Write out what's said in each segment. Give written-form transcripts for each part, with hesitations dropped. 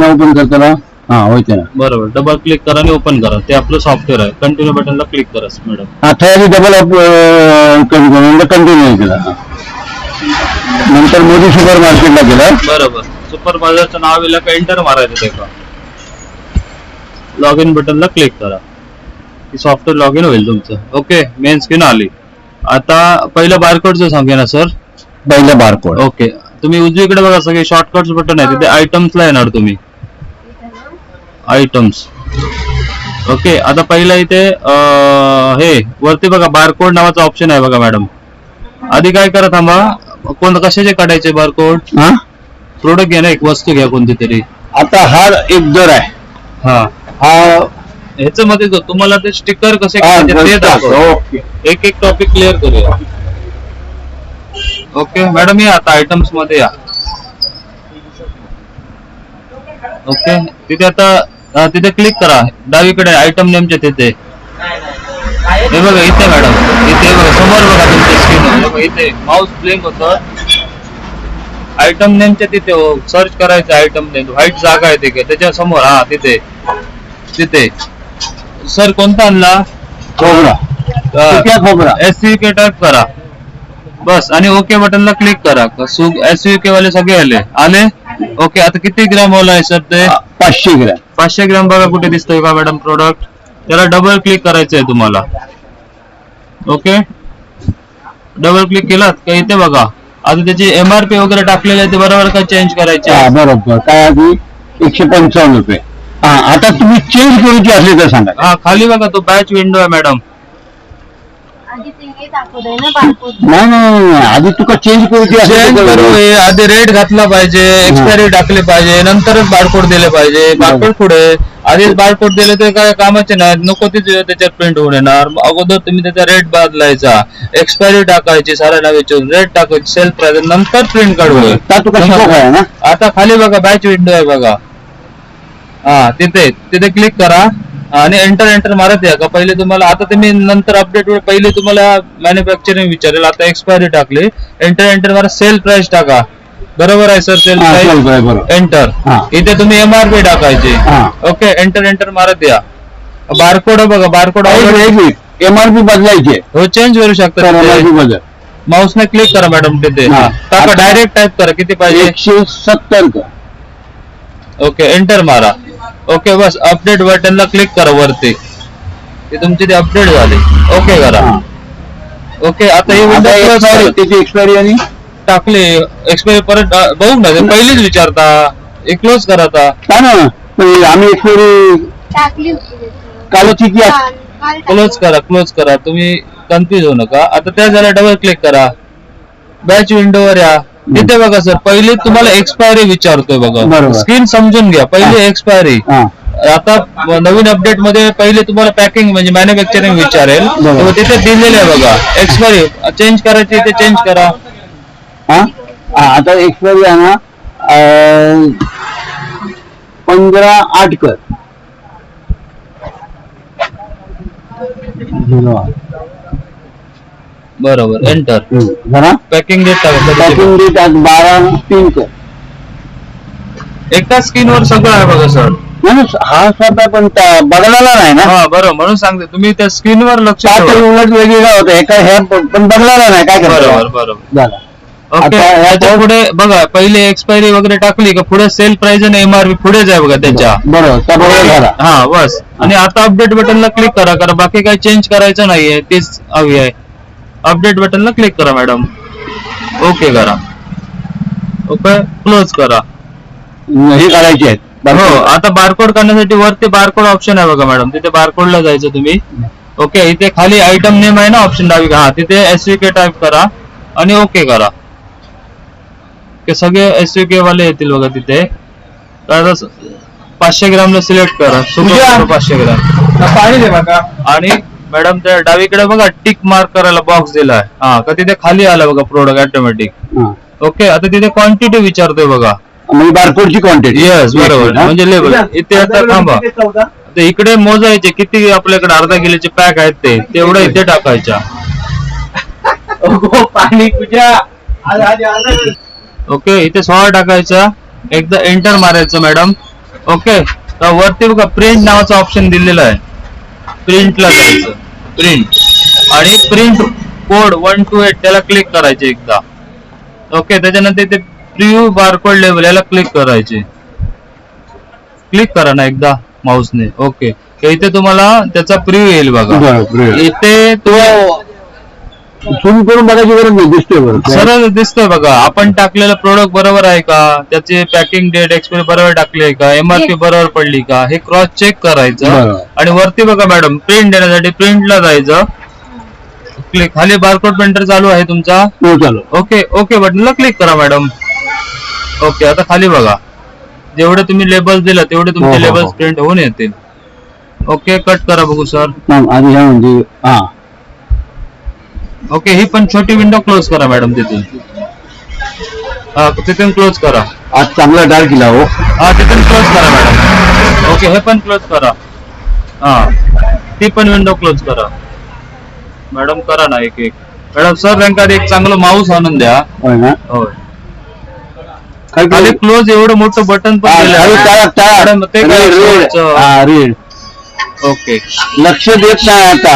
Open करताना हा होते ना. बरोबर, डबल क्लिक करा आणि ओपन करा. ते आपलं सॉफ्टवेअर आहे. कंटिन्यू बटनला क्लिक करा मॅडम. आता डबल कंटिन्यू केला. नंतर मोदी सुपर मार्केटला गेला. बरोबर, सुपर बाजारचं नाव येईल का एंटर मारायचं ते का. लॉग इन बटनला क्लिक करा की सॉफ्टवेअर लॉग इन होईल तुमचं. ओके, मेन स्क्रीन आली. आता पहिलं बारकोडचं सांगूया ना सर. पहिलं बारकोड. ओके, तुम्ही उजवीकडे बघा सगळे शॉर्टकट्स बटन आहे. तिथे आयटम्सला येणार तुम्ही. आयटम्स. ओके, आता पहिला इथे हे वरती बघा बारकोड नावाचा ऑप्शन आहे बघा मॅडम. आधी काय करा, थांबा. कशाचे काढायचे बारकोड? प्रोडक्ट घ्या ना, एक वस्तू घ्या कोणती तरी. आता हा एक दर आहे. हा ह्याच्यामध्ये तुम्हाला ते स्टिकर कसे काढायचे ते दाखव. एक एक टॉपिक क्लिअर करूया. ओके मॅडम, या आता आयटम्स मध्ये या. ओके, तिथे आता तिथे क्लिक करा. डावीकडे आयटम नेमच्या तिथे हे बघा. इथे मॅडम, इथे बघा समोर बघा तुमच्या स्क्रीन. इथे माऊस ब्लिंक होतं. आयटम नेमच्या तिथे सर्च करायचं. आयटम नेम व्हाईट जागा आहे ते त्याच्या समोर. हा तिथे तिथे सर कोणता आणला? खोबरा. SUK टाईप करा बस आणि ओके बटनला क्लिक करा. SUK वाले सगळे आले. ओके, आता किती ग्रॅम वाला आहे सर ते? 500 ग्रॅम. 500 ग्रॅम बघा कुठे दिसतोय का मॅडम प्रोडक्ट? त्याला डबल क्लिक करायचं आहे तुम्हाला. ओके, डबल क्लिक केलात का इथे बघा. आता त्याची MRP वगैरे टाकलेले आहे ते बरोबर का चेंज करायचे? बरोबर. काय आधी 155 रुपये. हा, आता तुम्ही चेंज करूची असली तर सांगा. हा, खाली बघा तो बॅच विंडो आहे मॅडम. नाही, आधी तुका चेंज करूची चेंज करू. आधी रेट घातला पाहिजे, एक्सपायरी टाकली पाहिजे, नंतरच बारकोड दिले पाहिजे. बारकोड पुढे आधीच बारकोड दिले तर काय कामाचे नाही. नको तीच त्याच्यात प्रिंट होऊन येणार. अगोदर तुम्ही त्याचा रेट बदलायचा, एक्सपायरी टाकायची, साऱ्यांना विचारून रेट टाकायची, सेल प्राइस, नंतर प्रिंट काढू. आता खाली बघा बॅच विंडो आहे बघा. हा, तिथे क्लिक करा आणि एंटर मारत या का. पहिले तुम्हाला आता तुम्ही नंतर अपडेट वर पहिले तुम्हाला मॅन्युफॅक्चरिंग विचारेल. आता एक्सपायरी टाकली, एंटर मारा. सेल प्राइस टाका. बरोबर आहे सर, सेल प्राइस एंटर. इथे तुम्ही MRP टाकायची. ओके, एंटर मारत या. बारकोड बघा, बारकोड MRP बदलायचे. हो, चेंज करू शकता. माऊसने क्लिक करा मॅडम तिथे. टाका, डायरेक्ट टाईप करा. किती पाहिजे? 170. ओके, एंटर मारा. ओके, बस अपडेट बटनला क्लिक करा वरती. ते तुमची ते अपडेट झाले. ओके करा. ओके, आता ही विंडो त्याची एक्सपायरी आणि टाकली. एक्सपायरी परत बघू ना, पहिलीच विचारता. एक क्लोज करा आता. आम्ही एक्सपायरी टाकली कालची. क्लोज करा. तुम्ही कन्फ्युज होऊ नका. आता त्या झाल्या डबल क्लिक करा. बॅच विंडोवर या. इथे बघा सर, पहिले तुम्हाला एक्सपायरी विचारतोय बघा. स्क्रीन समजून घ्या. पहिले एक्सपायरी. आता नवीन अपडेट मध्ये पहिले तुम्हाला पॅकिंग म्हणजे मॅन्युफॅक्चरिंग विचारेल. तिथे दिलेलं आहे बघा एक्सपायरी. चेंज करायची इथे चेंज करा. आता एक्सपायरी आहे ना 15/8 कर. बरोबर, enter. Packing date packing date आज 12/3 कर. एका स्क्रीनवर सगळं आहे बघा सर. हा स्वतः पण बदलाला नाही ना. हा, बरोबर. म्हणून सांगते तुम्ही त्या स्क्रीनवर लक्ष उलट वेगवेगळा होतं. एका हे पण बदलाला नाही. काय बरोबर झालं. ओके, याच्या पुढे बघा पहिले एक्सपायरी वगैरे टाकली का पुढे सेल प्राइस आणि MRP पुढेच आहे बघा त्याच्या. बरोबर झाला. हा, बस. आणि आता अपडेट बटनला क्लिक करा. कारण बाकी काही चेंज करायचं नाहीये, तेच हवी आहे. अपडेट बटनला क्लिक करा मॅडम. ओके करा. ओके, क्लोज करा. हे करायचे आहेत. हो, आता बारकोड करण्यासाठी वरती बारकोड ऑप्शन आहे बघा मॅडम. तिथे बारकोडला जायचं तुम्ही. ओके, इथे खाली आयटम नेम आहे ना ऑप्शन डावी. हा, तिथे SUK टाईप करा आणि ओके करा. सगळे SUK वाले येतील बघा तिथे. 500 ग्रामला सिलेक्ट करा. 500 ग्राम पाणी दे बघा. आणि मॅडम त्या डावीकडे बघा टिक मार्क करायला बॉक्स दिलाय. हा, का तिथे खाली आला बघा प्रोडक्ट ऑटोमॅटिक. ओके, आता तिथे क्वांटिटी विचारतोय बघा. बारकोडची क्वांटिटी. येस, बरोबर. म्हणजे लेबल. इथे आता थांबा. इकडे मोजायचे किती आपल्याकडे अर्धा किलोचे पॅक आहेत ते तेवढं इथे टाकायच्या. पाणी तुझ्या. ओके, इथे 16 टाकायचा. एकदा एंटर मारायचं मॅडम. ओके. तर वरती बघा प्रिंट नावाचं ऑप्शन दिलेलं आहे. प्रिंटला जायचं, प्रिंट आणि प्रिंट कोड 128 त्याला क्लिक करायचे एकदा. ओके. त्याच्यानंतर ते प्रिव्ह्यू बारकोड लेबल याला क्लिक करायचे. क्लिक करा ना एकदा माऊसने. ओके. इथे तुम्हाला त्याचा प्रिव्ह्यू येईल बघा. इथे तो झूम करून बघायची गरज नाही, दिसतोय बरोबर, सरळ दिसतोय बघा. आपण टाकलेलं प्रोडक्ट बरोबर आहे का, त्याची पॅकिंग डेट एक्सपायरी बरोबर टाकली आहे का, एमआरपी बरोबर पडली का, हे क्रॉस चेक करायचं. आणि वरती बघा मॅडम प्रिंट देण्यासाठी प्रिंटला जायचं. क्लिक. खाली बारकोड प्रिंटर चालू आहे तुमचा. चालू. ओके. ओके बटनला क्लिक करा मॅडम. ओके. आता खाली बघा जेवढे तुम्ही लेबल दिलं तेवढे तुमचे लेबल्स प्रिंट होऊन येतील. ओके. कट करा बघू सर. आधी ह्या म्हणजे हा. ओके. ही पण छोटी विंडो क्लोज करा मॅडम तिथून. हा तिथून क्लोज करा. आज चांगला डार्क केला हो. हा तिथून क्लोज करा मॅडम. ओके. हे पण क्लोज करा. हा ती पण विंडो क्लोज करा मॅडम. करा ना एक एक. मॅडम सर बँकात एक चांगलं माऊस आणून द्या. होय ना. होय. खाली क्लोज एवढं मोठं बटन पण मॅडम ते रेड. ओके. लक्ष देत नाही आता.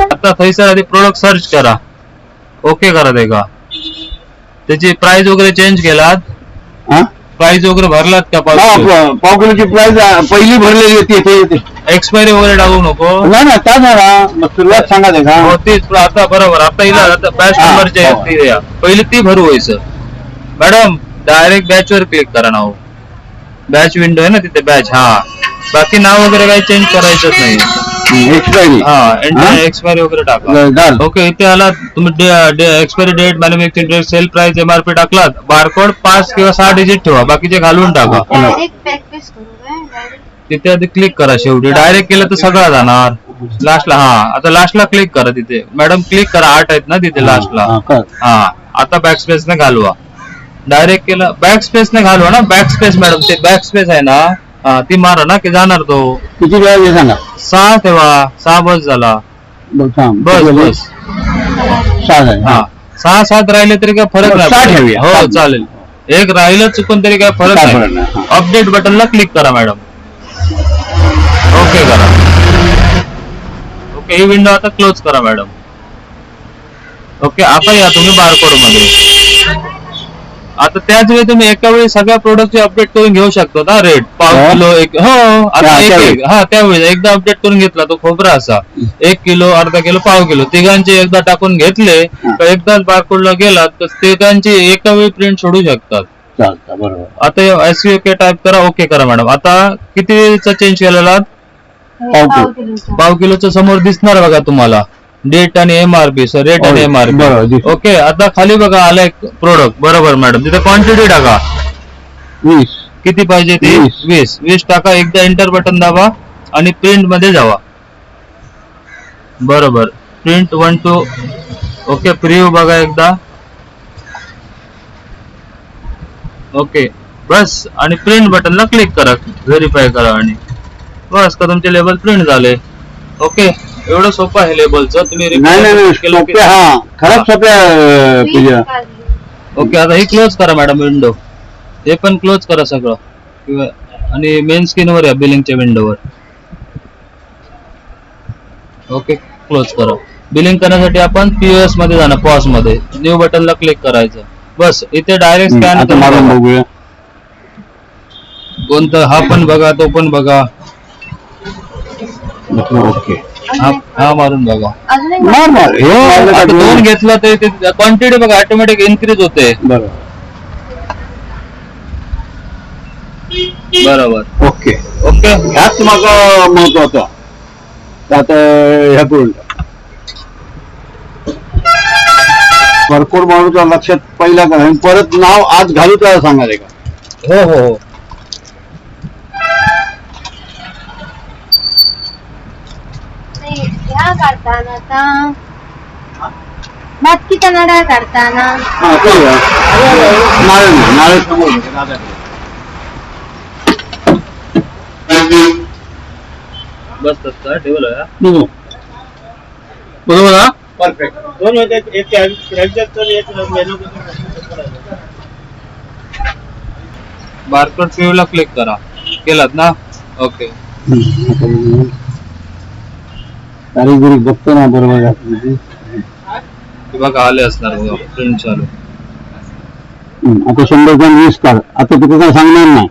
आता थैसर आधी प्रोडक्ट सर्च करा. ओके करा ते का. त्याची प्राइस वगैरे चेंज केलात, प्राइस वगैरे भरलात का? पाव किलोची प्राइस पहिली भरलेली होती. एक्सपायरी वगैरे टाकू नको ना. का झाला सुरुवात सांगा ते का. तीच आता बरोबर. आता हिला बॅच नंबरची पहिली ती भरू व्हायचं मॅडम. डायरेक्ट बॅच वर क्लिक करा ना. बॅच विंडो आहे ना तिथे बॅच. हा बाकी नाव वगैरे काही चेंज करायचंच नाही. एक्सपायरी. हा एक्सपायरी वगैरे टाका. ओके. इथे आला तुम्ही expiry date, manufacturing date, sale price, MRP टाकलात. बारकोड 5 किंवा 6 डिजिट ठेवा, बाकीचे घालून टाका. तिथे आधी क्लिक करा. शेवटी डायरेक्ट केलं तर सगळं जाणार लास्टला. हा आता लास्टला क्लिक करा तिथे मॅडम. क्लिक करा. 8 आहेत ना तिथे लास्टला. हा आता बॅक स्पेस ने घालवा. डायरेक्ट केलं बॅक स्पेस ने घालवा ना. बॅक स्पेस मॅडम ते बॅक स्पेस आहे ना ती मारा ना की जाणार तो. किती वेळा सांगा. 6 ठेवा. 6 बस झाला. बस 6. हा 6 7 राहिले तरी काय फरक नाही. हो चालेल. एक राहिलं चुकून तरी काय फरक नाही. अपडेट बटनला क्लिक करा मॅडम. ओके करा. ओके. ही विंडो आता क्लोज करा मॅडम. ओके. आता या तुम्ही बारकोड मध्ये. आता त्याच वेळी तुम्ही एका वेळी सगळ्या प्रोडक्टचे अपडेट करून घेऊ शकता ना. रेट पाव किलो एक. हो आता एक हा त्यावेळी एकदा अपडेट करून घेतला तो खोबरा असा 1 किलो, अर्धा किलो, पाव किलो तिघांचे एकदा टाकून घेतले तर एकदाच बारकोडला गेला तर तिघांची एका वेळी प्रिंट सोडू शकतात. बरोबर. आता एसओके टाईप करा. ओके करा मॅडम. आता कितीचा चेंज केलेला? पाव किलोच्या समोर दिसणार बघा तुम्हाला डेट आणि एमआरपी. सर रेट आणि एमआरपी. ओके. आता खाली बघा आला एक प्रोडक्ट. बरोबर मॅडम. तिथे क्वांटिटी टाका. 20. किती पाहिजे ते? 20 टाका. एकदा एंटर बटन दाबा आणि प्रिंट मध्ये जावा. बरोबर. प्रिंट 1 2. ओके. प्रिव्ह्यू बघा एकदा. ओके बस. आणि प्रिंट बटनला क्लिक करा. व्हेरीफाय करा आणि बस का तुमचे लेबल प्रिंट झाले. ओके. एवढं सोपं आहे लेबलचं. तुम्ही खराब सोप्या. ओके. आता ही क्लोज करा मॅडम विंडो. हे पण क्लोज करा सगळं आणि मेन स्क्रीनवर या बिलिंगच्या विंडोवर. ओके. क्लोज करा. बिलिंग करण्यासाठी आपण पीओएस मध्ये जाणार. पॉज मध्ये न्यू बटनला क्लिक करायचं. बस इथे डायरेक्ट स्कॅन मारून बघूया. कोणतं हा पण बघा तो पण बघा. ओके. हा मारून बघा. दोन घेतला तर क्वांटिटी बघा ऑटोमॅटिक इन्क्रीज होते. बरोबर. ओके. ओके. ह्याच माझा महत्वाचा. आता ह्या करून बारकोड मारूचा लक्षात पहिला करा. परत नाव आज घालू त्याला सांगायला का. हो हो हो. काढताना बाकीच्या नड्या काढताना नारळ समोर बस तसं ठेवलं. बरोबर ना. परफेक्ट. बारकोड प्रिव्ह्यूला क्लिक करा. केलात ना ओके तारीख बिरीख बघतो ना बरोबर घातली. बघा आले असणार बघा प्रिंट चालू. आता 100 20 काढ. आता तू काय सांगणार नाही.